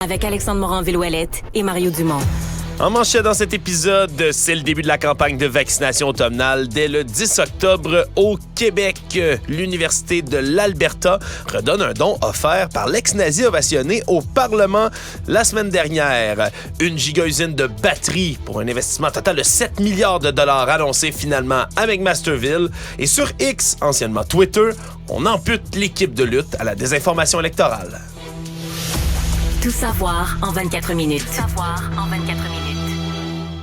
Avec Alexandre Morin-Villouellette et Mario Dumont. En manchette dans cet épisode, c'est le début de la campagne de vaccination automnale dès le 10 octobre au Québec. L'Université de l'Alberta redonne un don offert par l'ex-nazi ovationné au Parlement la semaine dernière. Une giga-usine de batteries pour un investissement total de 7 milliards de dollars annoncé finalement à McMasterville. Et sur X, anciennement Twitter, on ampute l'équipe de lutte à la désinformation électorale. Tout savoir en 24 minutes. Tout savoir en 24 minutes.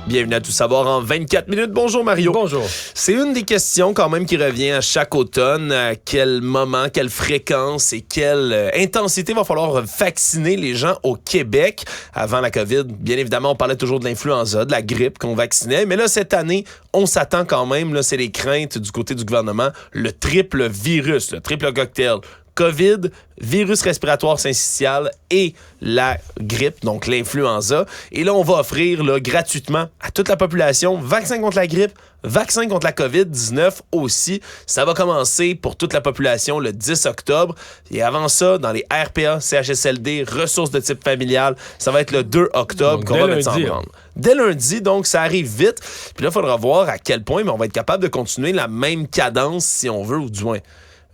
Bienvenue à Tout savoir en 24 minutes. Bonjour Mario. Bonjour. C'est une des questions quand même qui revient à chaque automne. À quel moment, quelle fréquence et quelle intensité va falloir vacciner les gens au Québec avant la COVID? Bien évidemment, on parlait toujours de l'influenza, de la grippe qu'on vaccinait. Mais là, cette année, on s'attend quand même, là, c'est les craintes du côté du gouvernement, le triple virus, le triple cocktail. COVID, virus respiratoire syncytial et la grippe, donc l'influenza. Et là, on va offrir là, gratuitement à toute la population vaccin contre la grippe, vaccin contre la COVID-19 aussi. Ça va commencer pour toute la population le 10 octobre. Et avant ça, dans les RPA, CHSLD, ressources de type familial, ça va être le 2 octobre qu'on va mettre ça en branle. Dès lundi, donc ça arrive vite. Puis là, il faudra voir à quel point mais on va être capable de continuer la même cadence, si on veut, ou du moins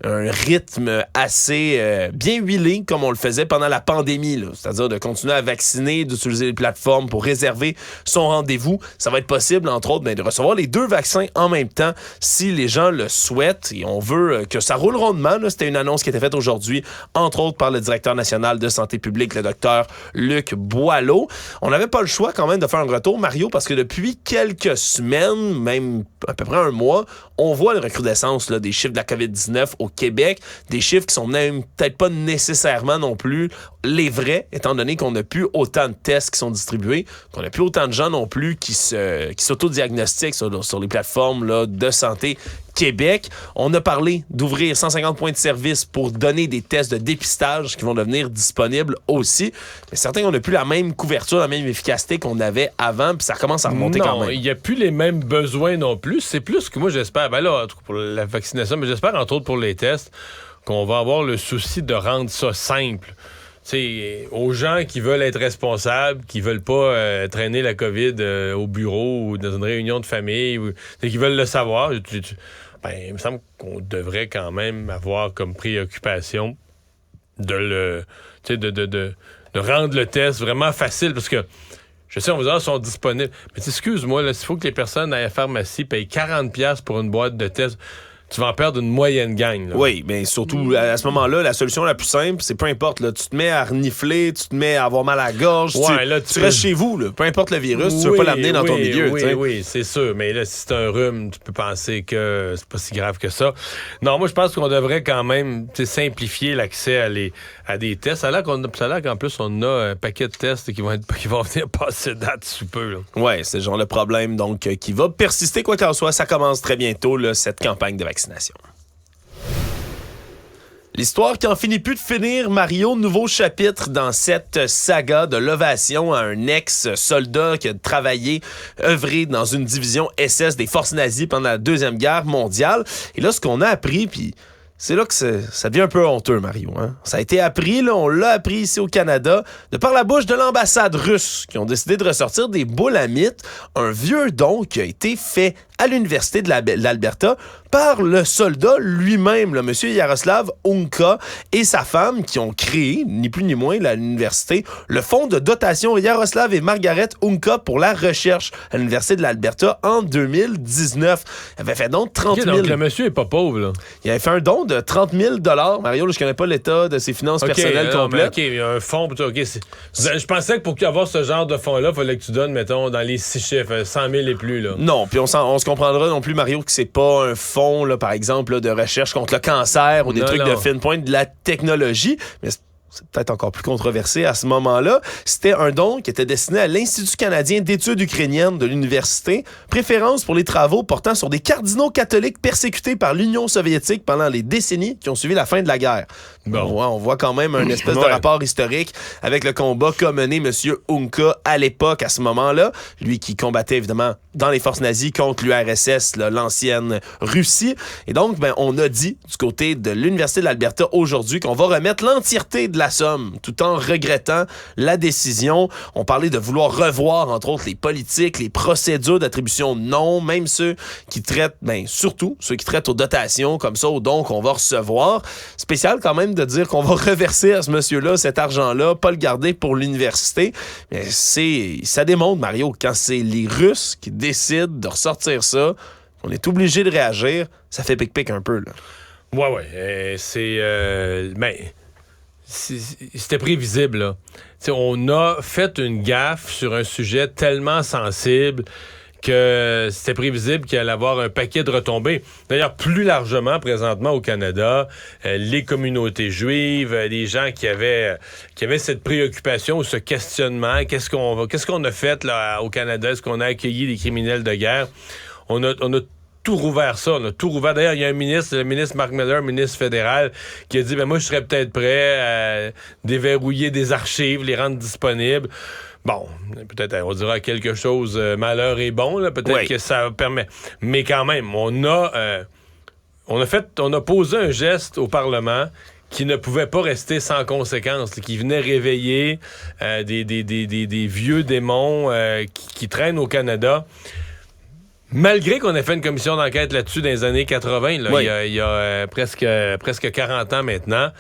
un rythme assez bien huilé comme on le faisait pendant la pandémie, là. C'est-à-dire de continuer à vacciner, d'utiliser les plateformes pour réserver son rendez-vous. Ça va être possible, entre autres, de recevoir les deux vaccins en même temps si les gens le souhaitent et on veut que ça roule rondement. Là. C'était une annonce qui était faite aujourd'hui, entre autres par le directeur national de santé publique, le docteur Luc Boileau. On n'avait pas le choix quand même de faire un retour, Mario, parce que depuis quelques semaines, même à peu près un mois, on voit une recrudescence là, des chiffres de la COVID-19 au Québec, des chiffres qui sont même peut-être pas nécessairement non plus les vrais, étant donné qu'on n'a plus autant de tests qui sont distribués, qu'on n'a plus autant de gens non plus qui s'autodiagnostiquent sur les plateformes là, de santé Québec. On a parlé d'ouvrir 150 points de service pour donner des tests de dépistage qui vont devenir disponibles aussi. Mais certains, on n'a plus la même couverture, la même efficacité qu'on avait avant, puis ça commence à remonter quand même. Non, il n'y a plus les mêmes besoins non plus. C'est plus que moi, j'espère, ben là, pour la vaccination, mais j'espère, entre autres, pour les tests, qu'on va avoir le souci de rendre ça simple. T'sais, aux gens qui veulent être responsables, qui veulent pas traîner la COVID au bureau ou dans une réunion de famille, ou qui veulent le savoir, il me semble qu'on devrait quand même avoir comme préoccupation de rendre le test vraiment facile, parce que je sais, on vous dit, sont disponibles. Mais excuse-moi, s'il faut que les personnes à la pharmacie payent 40$ pour une boîte de tests, tu vas en perdre une moyenne gang. Là. Oui, mais surtout, à ce moment-là, la solution la plus simple, c'est peu importe, là, tu te mets à renifler, tu te mets à avoir mal à la gorge, tu restes chez vous, là, peu importe le virus, tu veux pas l'amener dans ton milieu. Oui, c'est sûr, mais là, si c'est un rhume, tu peux penser que c'est pas si grave que ça. Non, moi, je pense qu'on devrait quand même simplifier l'accès à des tests. Ça a l'air qu'en plus, on a un paquet de tests qui vont venir passer date sous peu. Oui, c'est genre le problème donc qui va persister, quoi qu'en soit. Ça commence très bientôt, là, cette campagne de vaccination. L'histoire qui en finit plus de finir, Mario, nouveau chapitre dans cette saga de l'ovation à un ex-soldat qui a œuvré dans une division SS des forces nazies pendant la Deuxième Guerre mondiale. Et là, ce qu'on a appris, puis c'est là que ça devient un peu honteux, Mario. Hein? Ça a été appris, là, on l'a appris ici au Canada, de par la bouche de l'ambassade russe, qui ont décidé de ressortir des boules à mythes, un vieux don qui a été fait à l'Université de l'Alberta par le soldat lui-même, le M. Yaroslav Unka et sa femme, qui ont créé, ni plus ni moins, à l'université, le fonds de dotation Yaroslav et Margaret Unka pour la recherche à l'Université de l'Alberta en 2019. Il avait fait donc 30 000... Donc le monsieur est pas pauvre, là. Il avait fait un don de 30 000 $. Mario, là, je connais pas l'état de ses finances personnelles complètes. OK, il y a un fonds. Je pensais que pour avoir ce genre de fonds-là, il fallait que tu donnes, mettons, dans les 6 chiffres, 100 000 et plus, là. Non, puis on se comprendra non plus, Mario, que c'est pas un fonds, là, par exemple, là, de recherche contre le cancer ou des trucs de fine pointe, de la technologie, mais c'est peut-être encore plus controversé à ce moment-là. C'était un don qui était destiné à l'Institut canadien d'études ukrainiennes de l'université, préférence pour les travaux portant sur des cardinaux catholiques persécutés par l'Union soviétique pendant les décennies qui ont suivi la fin de la guerre. Bon. On voit quand même un espèce de rapport historique avec le combat qu'a mené M. Unka à l'époque, à ce moment-là. Lui qui combattait évidemment dans les forces nazies contre l'URSS, là, l'ancienne Russie. Et donc, on a dit du côté de l'Université de l'Alberta aujourd'hui qu'on va remettre l'entièreté de la somme, tout en regrettant la décision. On parlait de vouloir revoir, entre autres, les politiques, les procédures d'attribution de noms, même ceux qui traitent, surtout ceux qui traitent aux dotations, comme ça, aux dons qu'on va recevoir. Spécial quand même de dire qu'on va reverser à ce monsieur-là cet argent-là, pas le garder pour l'université. Mais ça démontre, Mario, quand c'est les Russes qui décide de ressortir ça, on est obligé de réagir, ça fait pic-pic un peu, là. Ouais. C'était prévisible, là. T'sais, on a fait une gaffe sur un sujet tellement sensible que c'était prévisible qu'il allait avoir un paquet de retombées. D'ailleurs, plus largement, présentement, au Canada, les communautés juives, les gens qui avaient cette préoccupation ou ce questionnement, qu'est-ce qu'on a fait là, au Canada? Est-ce qu'on a accueilli des criminels de guerre? On a tout rouvert ça. On a tout rouvert. D'ailleurs, il y a le ministre Mark Miller, ministre fédéral, qui a dit, moi, je serais peut-être prêt à déverrouiller des archives, les rendre disponibles. Bon, peut-être on dira quelque chose, malheur est bon, là, peut-être que ça permet. Mais quand même, on a posé un geste au Parlement qui ne pouvait pas rester sans conséquence, qui venait réveiller des vieux démons qui traînent au Canada. Malgré qu'on ait fait une commission d'enquête là-dessus dans les années 80, là, il y a presque 40 ans maintenant,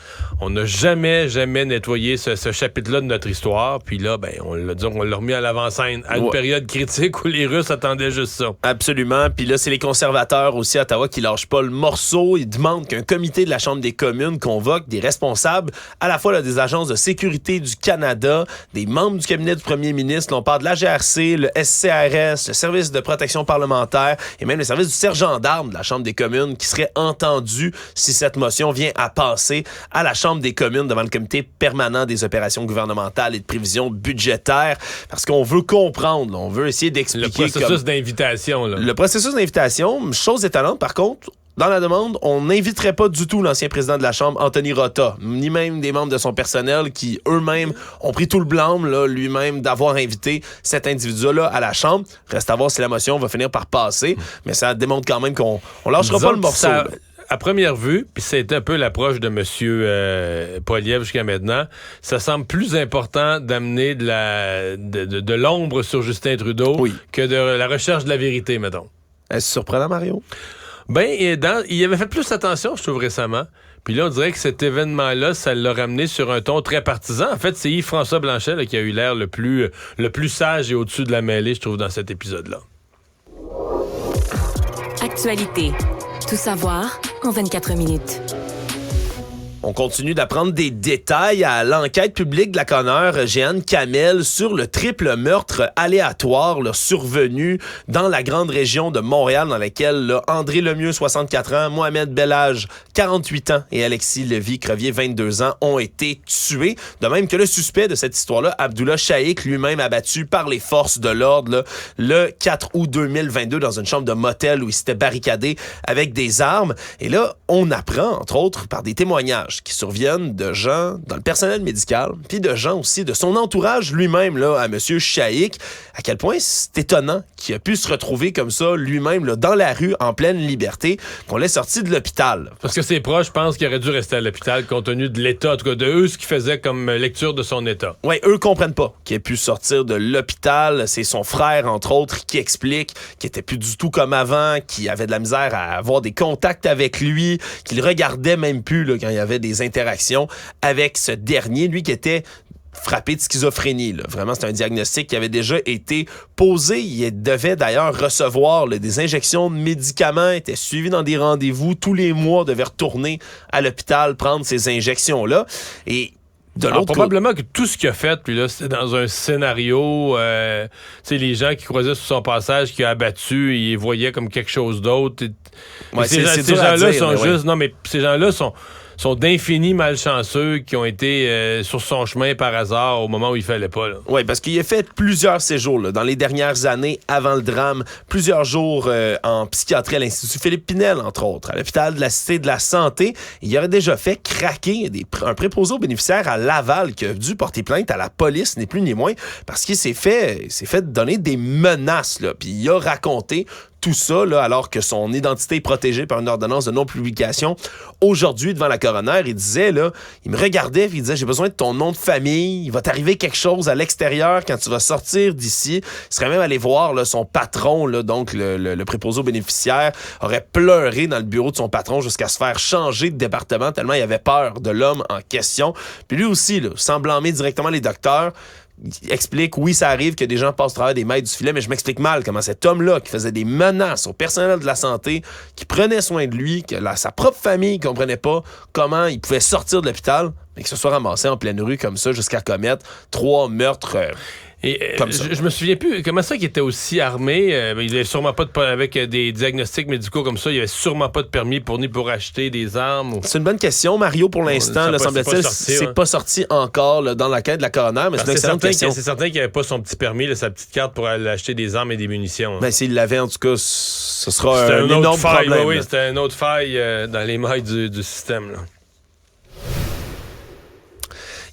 on n'a jamais nettoyé ce chapitre-là de notre histoire. Puis là, on l'a remis à l'avant-scène à une période critique où les Russes attendaient juste ça. Absolument. Puis là, c'est les conservateurs aussi à Ottawa qui lâchent pas le morceau. Ils demandent qu'un comité de la Chambre des communes convoque des responsables à la fois là, des agences de sécurité du Canada, des membres du cabinet du premier ministre. On parle de la GRC, le SCRS, le service de protection parlementaire et même le service du sergent d'armes de la Chambre des communes qui serait entendu si cette motion vient à passer à la Chambre des communes devant le comité permanent des opérations gouvernementales et de prévision budgétaire parce qu'on veut comprendre, on veut essayer d'expliquer... Le processus d'invitation. Là. Le processus d'invitation, chose étonnante par contre... Dans la demande, on n'inviterait pas du tout l'ancien président de la Chambre, Anthony Rota, ni même des membres de son personnel qui, eux-mêmes, ont pris tout le blâme, là, lui-même, d'avoir invité cet individu-là à la Chambre. Reste à voir si la motion va finir par passer, mais ça démontre quand même qu'on lâchera pas le morceau. À première vue, puis c'est un peu l'approche de M. Poilievre jusqu'à maintenant, ça semble plus important d'amener de l'ombre sur Justin Trudeau que de la recherche de la vérité, mettons. Est-ce surprenant, Mario? Il avait fait plus attention, je trouve, récemment. Puis là, on dirait que cet événement-là, ça l'a ramené sur un ton très partisan. En fait, c'est Yves-François Blanchet là, qui a eu l'air le plus sage et au-dessus de la mêlée, je trouve, dans cet épisode-là. Actualité. Tout savoir en 24 minutes. On continue d'apprendre des détails à l'enquête publique de la conneure Jeanne Kamel sur le triple meurtre aléatoire là, survenu dans la grande région de Montréal dans laquelle là, André Lemieux, 64 ans, Mohamed Belhaj, 48 ans et Alexis Lévy-Crevier, 22 ans, ont été tués. De même que le suspect de cette histoire-là, Abdullah Shaikh, lui-même abattu par les forces de l'ordre là, le 4 août 2022 dans une chambre de motel où il s'était barricadé avec des armes. Et là, on apprend, entre autres, par des témoignages qui surviennent de gens dans le personnel médical, puis de gens aussi de son entourage lui-même, là, à M. Shaikh, à quel point c'est étonnant qu'il a pu se retrouver comme ça, lui-même, là, dans la rue, en pleine liberté, qu'on l'ait sorti de l'hôpital. Parce que ses proches pensent qu'il aurait dû rester à l'hôpital, compte tenu de l'état, en tout cas de eux, ce qu'ils faisaient comme lecture de son état. Oui, eux comprennent pas qu'il ait pu sortir de l'hôpital. C'est son frère, entre autres, qui explique qu'il était plus du tout comme avant, qu'il avait de la misère à avoir des contacts avec lui, qu'il regardait même plus là, quand il y avait des interactions avec ce dernier, lui qui était frappé de schizophrénie. Là. Vraiment, c'est un diagnostic qui avait déjà été posé. Il devait d'ailleurs recevoir là, des injections de médicaments, était suivi dans des rendez-vous. Tous les mois, devait retourner à l'hôpital prendre ces injections-là. Et probablement que tout ce qu'il a fait, puis là, c'était dans un scénario, les gens qui croisaient sur son passage, qui a abattu, ils voyaient comme quelque chose d'autre. Ouais, ces gens-là sont juste... Non, mais ces gens-là sont sont d'infinis malchanceux qui ont été sur son chemin par hasard au moment où il fallait pas. Oui, parce qu'il a fait plusieurs séjours là, dans les dernières années avant le drame, plusieurs jours en psychiatrie à l'Institut Philippe Pinel, entre autres, à l'hôpital de la Cité de la Santé. Il aurait déjà fait craquer un préposé aux bénéficiaires à Laval qui a dû porter plainte à la police, ni plus ni moins, parce qu'il s'est fait donner des menaces. Là, puis il a raconté tout ça, là, alors que son identité est protégée par une ordonnance de non-publication. Aujourd'hui, devant la coroner, il disait, là, il me regardait et il disait, j'ai besoin de ton nom de famille, il va t'arriver quelque chose à l'extérieur quand tu vas sortir d'ici. Il serait même allé voir là, son patron, là, donc le préposé aux bénéficiaires, aurait pleuré dans le bureau de son patron jusqu'à se faire changer de département tellement il avait peur de l'homme en question. Puis lui aussi, là, sans blâmer directement les docteurs, il explique, oui, ça arrive que des gens passent au travers des mailles du filet, mais je m'explique mal comment cet homme-là, qui faisait des menaces au personnel de la santé, qui prenait soin de lui, que sa propre famille ne comprenait pas comment il pouvait sortir de l'hôpital, mais que se soit ramassé en pleine rue comme ça jusqu'à commettre 3 meurtres. Et je me souviens plus, comment ça qu'il était aussi armé? Il avait sûrement pas avec des diagnostics médicaux comme ça, il avait sûrement pas de permis ni pour acheter des armes. C'est une bonne question, Mario, pour l'instant, semble-t-il, c'est pas sorti encore là, dans la quête de la coroner, mais c'est une excellente question. C'est certain qu'il avait pas son petit permis, là, sa petite carte pour aller acheter des armes et des munitions. Ben, s'il l'avait, en tout cas, ce sera un énorme problème. Oui, c'était une autre faille dans les mailles du système, là.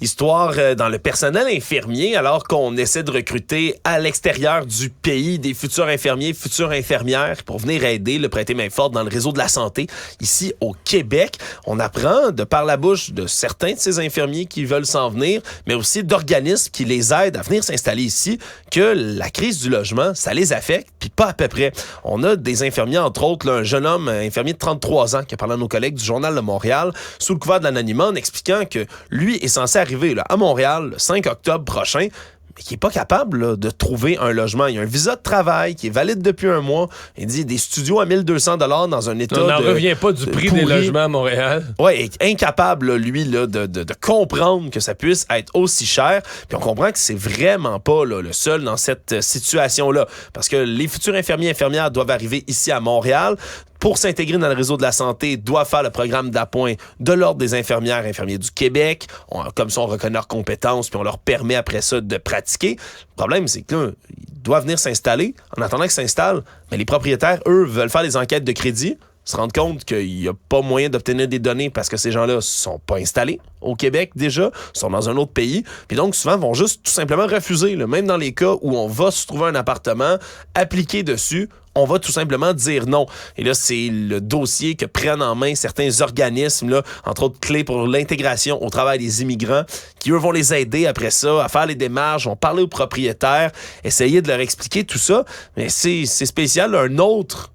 Histoire dans le personnel infirmier, alors qu'on essaie de recruter à l'extérieur du pays des futurs infirmiers, futures infirmières pour venir aider, le prêter main forte dans le réseau de la santé ici au Québec. On apprend de par la bouche de certains de ces infirmiers qui veulent s'en venir, mais aussi d'organismes qui les aident à venir s'installer ici, que la crise du logement, ça les affecte, puis pas à peu près. On a des infirmiers, entre autres, là, un jeune homme, un infirmier de 33 ans, qui a parlé à nos collègues du Journal de Montréal, sous le couvert de l'anonymat, en expliquant que lui est censé arriver là, à Montréal le 5 octobre prochain, mais qui n'est pas capable là, de trouver un logement. Il y a un visa de travail qui est valide depuis un mois. Il dit des studios à 1 200 $ dans un état. On n'en revient pas du prix des logements à Montréal. Oui, incapable, là, lui, là, de comprendre que ça puisse être aussi cher. Puis on comprend que c'est vraiment pas là, le seul dans cette situation-là. Parce que les futurs infirmiers et infirmières doivent arriver ici à Montréal. Pour s'intégrer dans le réseau de la santé, doivent faire le programme d'appoint de l'Ordre des infirmières et infirmiers du Québec. Comme ça, on reconnaît leurs compétences puis on leur permet après ça de pratiquer. Le problème, c'est que là, ils doivent venir s'installer. En attendant qu'ils s'installent, mais les propriétaires, eux, veulent faire des enquêtes de crédit, se rendent compte qu'il n'y a pas moyen d'obtenir des données parce que ces gens-là ne sont pas installés au Québec déjà, sont dans un autre pays. Puis donc, souvent, vont juste tout simplement refuser. Là. Même dans les cas où on va se trouver un appartement, appliquer dessus, on va tout simplement dire non. Et là, c'est le dossier que prennent en main certains organismes, là, entre autres Clés pour l'intégration au travail des immigrants, qui, eux, vont les aider après ça à faire les démarches, vont parler aux propriétaires, essayer de leur expliquer tout ça. Mais c'est spécial. Un autre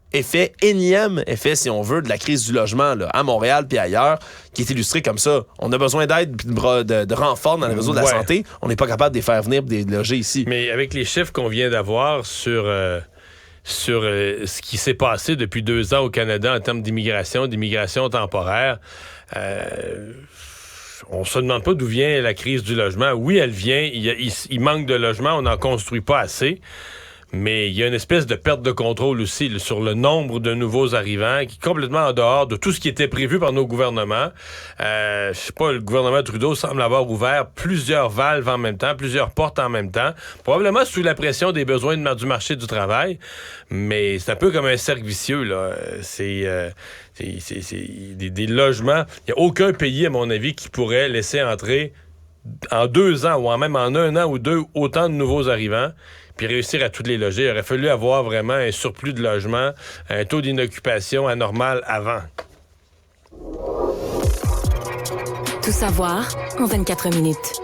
énième effet, si on veut, de la crise du logement là, à Montréal puis ailleurs, qui est illustré comme ça. On a besoin d'aide et de renfort dans le réseau de la santé. On n'est pas capable de les faire venir et de les loger ici. Mais avec les chiffres qu'on vient d'avoir sur ce qui s'est passé depuis 2 ans au Canada en termes d'immigration temporaire, on se demande pas d'où vient la crise du logement. Oui, elle vient. Il manque de logements. On n'en construit pas assez. Mais il y a une espèce de perte de contrôle aussi là, sur le nombre de nouveaux arrivants qui est complètement en dehors de tout ce qui était prévu par nos gouvernements. Je sais pas, le gouvernement Trudeau semble avoir ouvert plusieurs valves en même temps, plusieurs portes en même temps, probablement sous la pression des besoins du marché du travail, mais c'est un peu comme un cercle vicieux, là. C'est des logements. Il n'y a aucun pays, à mon avis, qui pourrait laisser entrer en 2 ans ou même en 1 an ou 2 autant de nouveaux arrivants puis réussir à tous les loger. Il aurait fallu avoir vraiment un surplus de logements, un taux d'inoccupation anormal avant. Tout savoir en 24 minutes.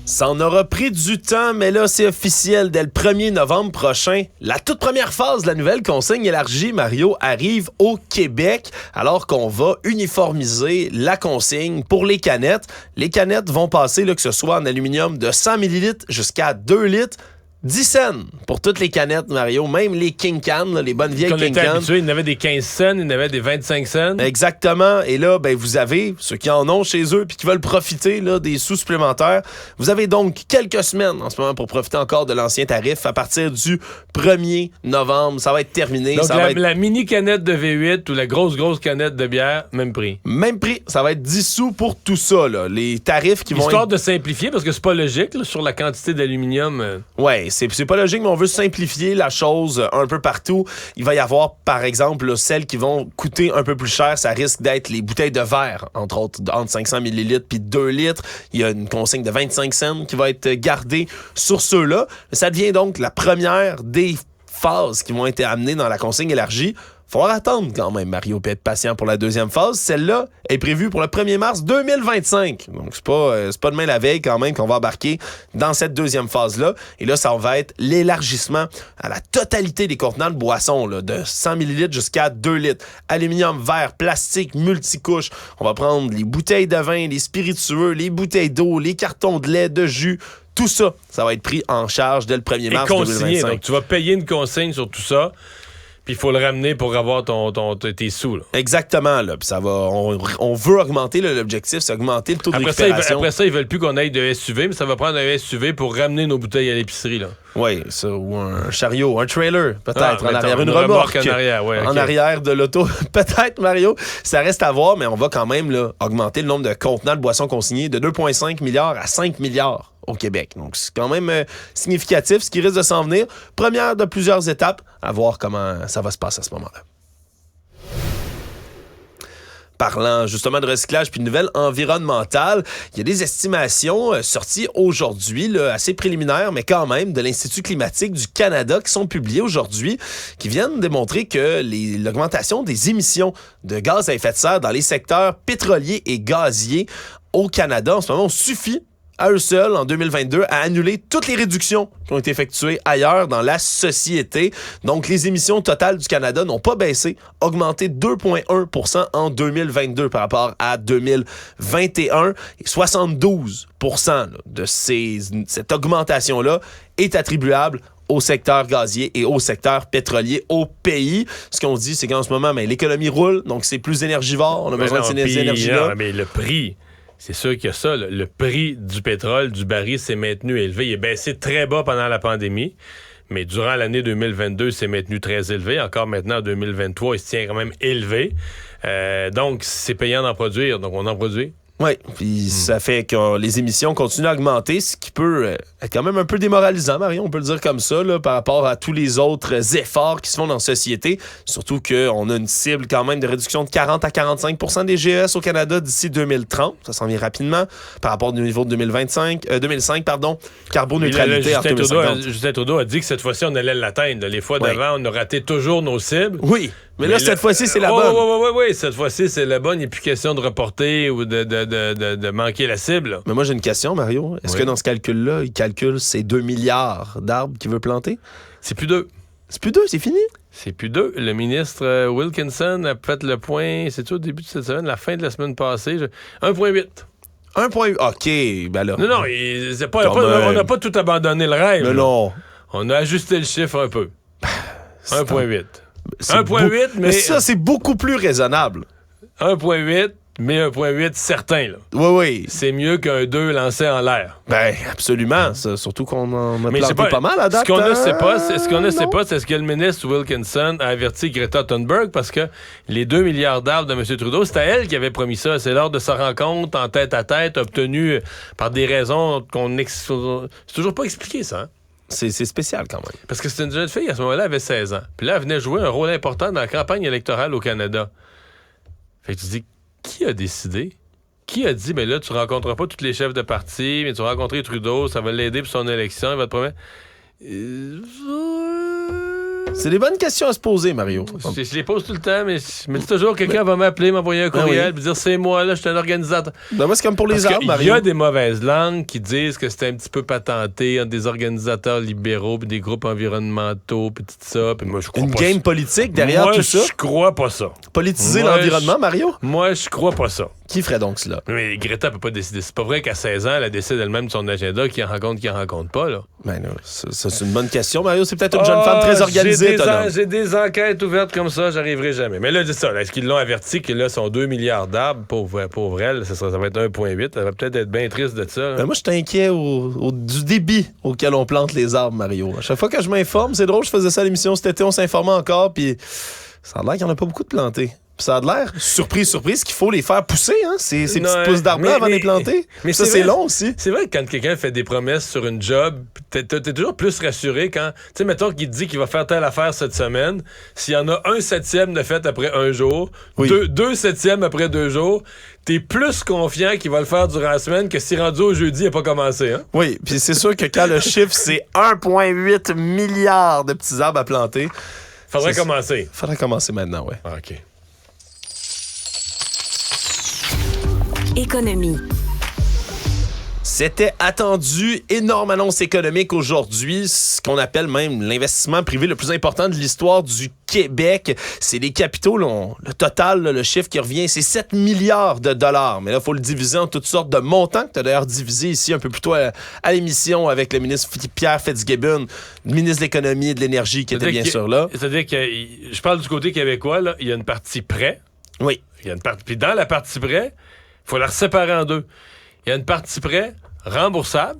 Ça en aura pris du temps, mais là, c'est officiel. Dès le 1er novembre prochain, la toute première phase de la nouvelle consigne élargie, Mario, arrive au Québec, alors qu'on va uniformiser la consigne pour les canettes. Les canettes vont passer, là, que ce soit en aluminium de 100 ml jusqu'à 2 litres, 10 cents pour toutes les canettes, Mario, même les King Can, là, les bonnes vieilles Quand on King était Can. habitué, il y en avait des 15 cents, il y en avait des 25 cents. Exactement. Et là, ben, vous avez, ceux qui en ont chez eux puis qui veulent profiter là, des sous supplémentaires, vous avez donc quelques semaines en ce moment pour profiter encore de l'ancien tarif. À partir du 1er novembre, ça va être terminé. Donc, ça va être... la mini canette de V8 ou la grosse canette de bière, même prix. Même prix, ça va être 10 sous pour tout ça. Là. Les tarifs qui vont Histoire être... de simplifier, parce que c'est pas logique là, sur la quantité d'aluminium. Ouais, c'est pas logique, mais on veut simplifier la chose un peu partout. Il va y avoir, par exemple, là, celles qui vont coûter un peu plus cher. Ça risque d'être les bouteilles de verre, entre autres, entre 500 ml puis 2 litres. Il y a une consigne de 25 cents qui va être gardée sur ceux-là. Ça devient donc la première des phases qui vont être amenées dans la consigne élargie. Faut attendre quand même, Mario, puis être patient pour la deuxième phase. Celle-là est prévue pour le 1er mars 2025. Donc, c'est pas demain la veille quand même qu'on va embarquer dans cette deuxième phase-là. Et là, ça va être l'élargissement à la totalité des contenants de boissons, là, de 100 ml jusqu'à 2 litres. Aluminium, verre, plastique, multicouche. On va prendre les bouteilles de vin, les spiritueux, les bouteilles d'eau, les cartons de lait, de jus. Tout ça, ça va être pris en charge dès le 1er mars 2025. Donc, tu vas payer une consigne sur tout ça. Puis il faut le ramener pour avoir tes sous. Là. Exactement. Là. Puis ça va, on veut augmenter l'objectif, c'est augmenter le taux de récupération. Après ça, ils veulent plus qu'on aille de SUV, mais ça va prendre un SUV pour ramener nos bouteilles à l'épicerie. Oui, ça, ou un chariot, un trailer, peut-être, en arrière, une remorque remorque en arrière, ouais, en arrière de l'auto. Peut-être, Mario. Ça reste à voir, mais on va quand même là, augmenter le nombre de contenants de boissons consignées de 2,5 milliards à 5 milliards au Québec. Donc, c'est quand même significatif, ce qui risque de s'en venir. Première de plusieurs étapes, à voir comment ça va se passer à ce moment-là. Parlant justement de recyclage puis de nouvelles environnementales, il y a des estimations sorties aujourd'hui, là, assez préliminaires, mais quand même, de l'Institut climatique du Canada qui sont publiées aujourd'hui, qui viennent démontrer que l'augmentation des émissions de gaz à effet de serre dans les secteurs pétroliers et gaziers au Canada en ce moment suffit à eux seuls, en 2022, à annuler toutes les réductions qui ont été effectuées ailleurs dans la société. Donc, les émissions totales du Canada n'ont pas baissé, augmenté 2,1 % en 2022 par rapport à 2021. Et 72% de cette augmentation-là est attribuable au secteur gazier et au secteur pétrolier au pays. Ce qu'on dit, c'est qu'en ce moment, l'économie roule, donc c'est plus énergivore. On a besoin de ces énergies-là. Non, mais le prix... C'est sûr qu'il y a ça. Le prix du pétrole, du baril, s'est maintenu élevé. Il est baissé très bas pendant la pandémie, mais durant l'année 2022, il s'est maintenu très élevé. Encore maintenant, en 2023, il se tient quand même élevé. Donc, c'est payant d'en produire. Donc, on en produit. Oui, puis ça fait que les émissions continuent à augmenter, ce qui peut être quand même un peu démoralisant, Marion, on peut le dire comme ça, là, par rapport à tous les autres efforts qui se font dans la société. Surtout qu'on a une cible quand même de réduction de 40 à 45 % des GES au Canada d'ici 2030. Ça s'en vient rapidement par rapport au niveau de 2005, carboneutralité en 2050. Justin Trudeau a dit que cette fois-ci, on allait l'atteindre. Les fois d'avant, on a raté toujours nos cibles. Oui. Mais là, cette fois-ci, c'est la bonne. Oui. Cette fois-ci, c'est la bonne. Il n'est plus question de reporter ou de manquer la cible. Là. Mais moi, j'ai une question, Mario. Est-ce que dans ce calcul-là, il calcule ces 2 milliards d'arbres qu'il veut planter? C'est plus 2. C'est plus 2, c'est fini? C'est plus 2. Le ministre Wilkinson a fait le point, c'est-tu au début de cette semaine, la fin de la semaine passée? 1,8. 1,8. OK, ben là. Non, on n'a pas tout abandonné le rêve. Mais non. On a ajusté le chiffre un peu. 1,8. 1,8, mais ça, c'est beaucoup plus raisonnable. 1,8, mais 1,8 certain. Là. Oui. C'est mieux qu'un 2 lancé en l'air. Ben, absolument. Ça, surtout qu'on en a planté pas mal à date. Ce qu'on ne sait pas, c'est ce que le ministre Wilkinson a averti Greta Thunberg, parce que les 2 milliards d'arbres de M. Trudeau, c'était elle qui avait promis ça. C'est lors de sa rencontre en tête-à-tête, obtenue par des raisons c'est toujours pas expliqué, ça, hein? C'est spécial quand même. Parce que c'était une jeune fille, à ce moment-là, elle avait 16 ans. Puis là, elle venait jouer un rôle important dans la campagne électorale au Canada. Fait que tu dis, qui a décidé? Qui a dit, là, tu rencontreras pas tous les chefs de parti, mais tu vas rencontrer Trudeau, ça va l'aider pour son élection, il va te promettre... C'est des bonnes questions à se poser, Mario. Je les pose tout le temps, mais je me dis toujours, quelqu'un va m'appeler, m'envoyer un courriel, me dire, c'est moi, là, je suis un organisateur. Ben moi, c'est comme pour les arbres, Mario. Il y a des mauvaises langues qui disent que c'était un petit peu patenté entre des organisateurs libéraux puis des groupes environnementaux puis tout ça. Puis moi, je crois une pas game ça. politique derrière tout ça? Moi, je crois pas ça. Politiser l'environnement, Mario? Moi, je crois pas ça. Qui ferait donc cela? Mais Greta peut pas décider. C'est pas vrai qu'à 16 ans, elle décide elle-même de son agenda, qui en rencontre pas, là. Ben, ça, c'est une bonne question, Mario. C'est peut-être une jeune femme très organisée, j'ai des enquêtes ouvertes comme ça, j'arriverai jamais. Mais là, c'est ça. Est-ce qu'ils l'ont averti que là, son 2 milliards d'arbres, pauvre elle, ça va être 1,8. Elle va peut-être être bien triste de ça. Ben, moi, je suis inquiet du débit auquel on plante les arbres, Mario. À chaque fois que je m'informe, c'est drôle, je faisais ça à l'émission cet été, on s'informait encore, puis ça a l'air qu'il n'y en a pas beaucoup de plantés. Puis ça a l'air, surprise, qu'il faut les faire pousser, hein, ces petites pousses d'arbres-là avant de les planter. Mais ça, c'est long aussi. C'est vrai que quand quelqu'un fait des promesses sur une job, t'es toujours plus rassuré quand, tu sais, mettons qu'il te dit qu'il va faire telle affaire cette semaine, s'il y en a 1/7 de fait après un jour, 2/7 après 2 jours, t'es plus confiant qu'il va le faire durant la semaine que si rendu au jeudi, il n'a pas commencé, hein? Oui, puis c'est sûr que quand le chiffre, c'est 1,8 milliard de petits arbres à planter. Faudrait commencer maintenant, ouais. Ah, OK. Économie. C'était attendu, énorme annonce économique aujourd'hui, ce qu'on appelle même l'investissement privé le plus important de l'histoire du Québec. C'est les capitaux, le total, le chiffre qui revient, c'est 7 milliards de dollars. Mais là, il faut le diviser en toutes sortes de montants, que tu as d'ailleurs divisé ici un peu plus tôt à l'émission avec le ministre Pierre Fitzgibbon, le ministre de l'Économie et de l'Énergie qui était bien sûr là. C'est-à-dire que, je parle du côté québécois, là, il y a une partie prêt. Oui. Puis dans la partie prêt, il faut la séparer en deux. Il y a une partie prêt remboursable,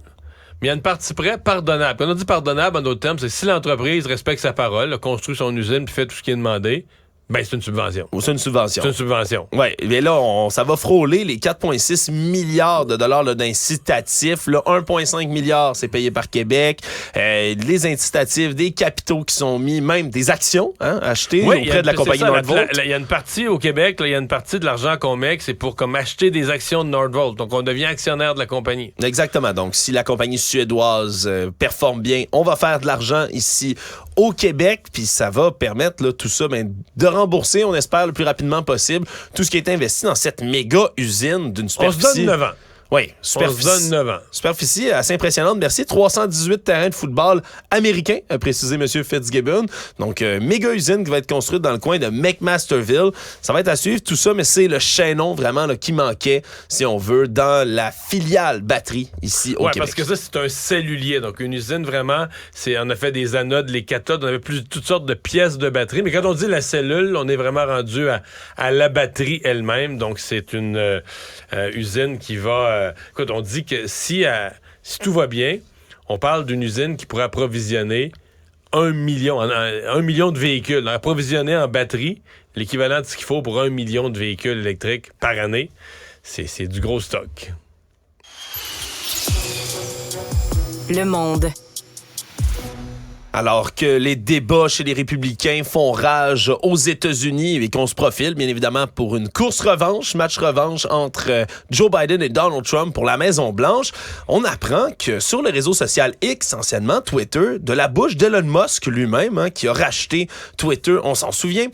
mais il y a une partie prêt pardonnable. Quand on dit pardonnable, en d'autres termes, c'est si l'entreprise respecte sa parole, construit son usine puis fait tout ce qui est demandé, ben c'est une subvention. Ou c'est une subvention. C'est une subvention. Oui, mais là, ça va frôler les 4,6 milliards de dollars là, d'incitatifs. Là, 1,5 milliard, c'est payé par Québec. Les incitatifs, des capitaux qui sont mis, même des actions achetées auprès de la compagnie Nordvolt. Il y a une partie au Québec, il y a une partie de l'argent qu'on met que c'est pour comme acheter des actions de Nordvolt. Donc, on devient actionnaire de la compagnie. Exactement. Donc, si la compagnie suédoise performe bien, on va faire de l'argent ici au Québec, puis ça va permettre là, tout ça de rembourser, on espère, le plus rapidement possible, tout ce qui est investi dans cette méga usine d'une superficie... On se donne 9 ans. Oui, superficie assez impressionnante. Merci. 318 terrains de football américains, a précisé M. Fitzgibbon. Donc, méga usine qui va être construite dans le coin de McMasterville. Ça va être à suivre tout ça, mais c'est le chaînon vraiment là, qui manquait, si on veut, dans la filiale batterie ici au Québec. Parce que ça, c'est un cellulier. Donc, une usine vraiment, on a fait des anodes, les cathodes, on avait toutes sortes de pièces de batterie. Mais quand on dit la cellule, on est vraiment rendu à la batterie elle-même. Donc, c'est une usine qui va... écoute, on dit que si tout va bien, on parle d'une usine qui pourrait approvisionner 1 million de véhicules. Approvisionner en batterie l'équivalent de ce qu'il faut pour 1 million de véhicules électriques par année. C'est du gros stock. Le Monde. Alors que les débats chez les républicains font rage aux États-Unis et qu'on se profile, bien évidemment, pour une match revanche entre Joe Biden et Donald Trump pour la Maison-Blanche, on apprend que sur le réseau social X, anciennement Twitter, de la bouche d'Elon Musk lui-même, qui a racheté Twitter, on s'en souvient,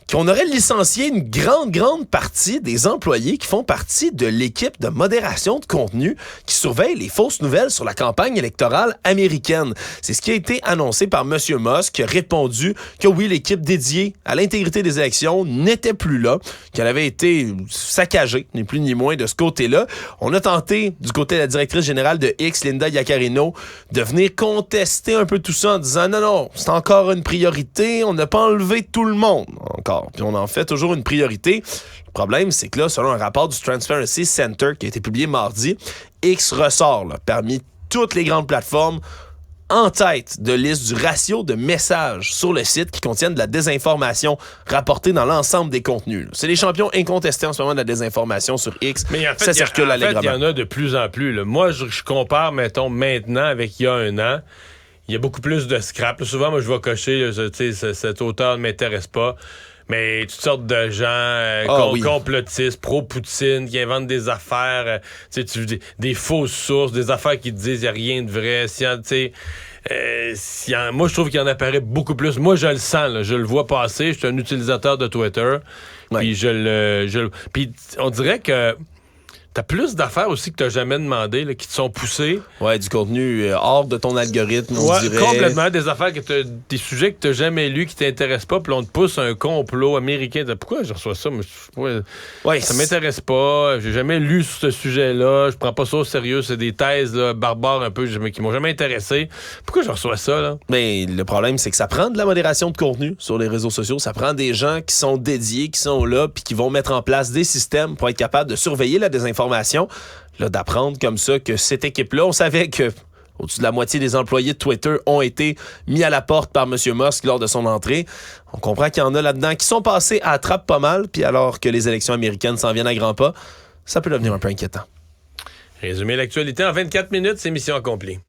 qu'on aurait licencié une grande partie des employés qui font partie de l'équipe de modération de contenu qui surveille les fausses nouvelles sur la campagne électorale américaine. C'est ce qui a été annoncé par M. Musk, qui a répondu que oui, l'équipe dédiée à l'intégrité des élections n'était plus là, qu'elle avait été saccagée, ni plus ni moins, de ce côté-là. On a tenté, du côté de la directrice générale de X, Linda Yaccarino, de venir contester un peu tout ça en disant non, c'est encore une priorité, on n'a pas enlevé tout le monde encore. Puis on en fait toujours une priorité. Le problème, c'est que là, selon un rapport du Transparency Center qui a été publié mardi, X ressort là, parmi toutes les grandes plateformes en tête de liste du ratio de messages sur le site qui contiennent de la désinformation rapportée dans l'ensemble des contenus. C'est les champions incontestés en ce moment de la désinformation sur X. Mais en fait, ça circule allègrement. Il y en a de plus en plus. Là. Moi, je compare, mettons, maintenant avec il y a un an. Il y a beaucoup plus de scrap. Là, souvent, moi, je vais cocher, cet auteur ne m'intéresse pas. Mais toutes sortes de gens complotistes, pro-Poutine, qui inventent des affaires, des fausses sources, des affaires qui te disent qu'il n'y a rien de vrai. Moi, je trouve qu'il y en apparaît beaucoup plus. Moi, je le sens, là, je le vois passer. Je suis un utilisateur de Twitter. Puis puis on dirait que T'as plus d'affaires aussi que t'as jamais demandé, là, qui te sont poussées. Ouais, du contenu hors de ton algorithme, on dirait. Complètement. Des affaires des sujets que t'as jamais lus, qui t'intéressent pas, puis on te pousse un complot américain. Pourquoi je reçois ça? Ça m'intéresse pas. J'ai jamais lu sur ce sujet-là. Je prends pas ça au sérieux. C'est des thèses là, barbares un peu qui m'ont jamais intéressé. Pourquoi je reçois ça, là? Mais le problème, c'est que ça prend de la modération de contenu sur les réseaux sociaux. Ça prend des gens qui sont dédiés, qui sont là, puis qui vont mettre en place des systèmes pour être capables de surveiller la désinformation. Là, d'apprendre comme ça que cette équipe-là, on savait que au-dessus de la moitié des employés de Twitter ont été mis à la porte par M. Musk lors de son entrée. On comprend qu'il y en a là-dedans qui sont passés à trappe pas mal, puis alors que les élections américaines s'en viennent à grands pas, ça peut devenir un peu inquiétant. Résumer l'actualité en 24 minutes, c'est mission accomplie.